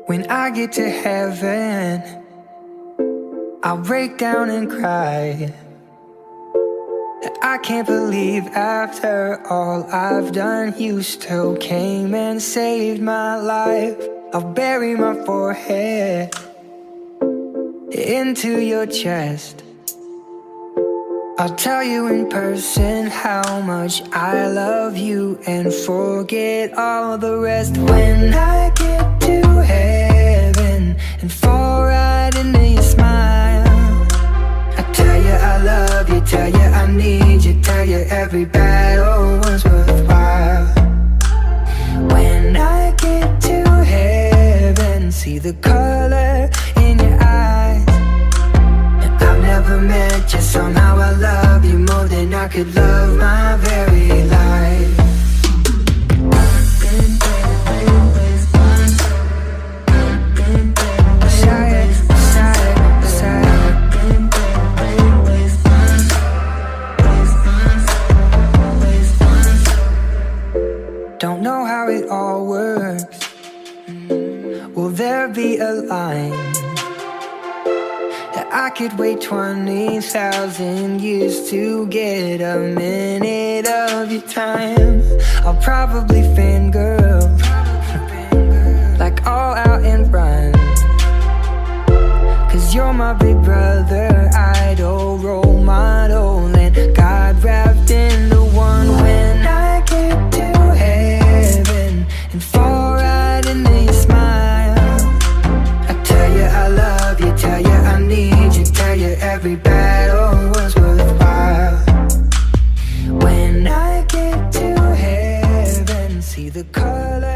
When I get to heaven, I'll break down and cry. I can't believe after all I've done, you still came and saved my life. I'll bury my forehead into your chest. I'll tell you in person how much I love you and forget all the rest. When I get to heaven and fall right into your smile, I tell you I love you, tell you I need you, tell you every battle was worthwhile. When I get to heaven, see the color in your eyes. I've never met you, somehow I love you more than I could love my very life. Don't know how it all works. Will there be a line that I could wait 20,000 years to get a minute of your time? I'll probably fangirl, like all out and run, 'cause you're my big brother, idol, role model, and God wrapped into one. When I get to heaven and fall right into your smile, I tell you I love you, tell you I need you, tell you every battle was worthwhile. When I get to heaven, see the color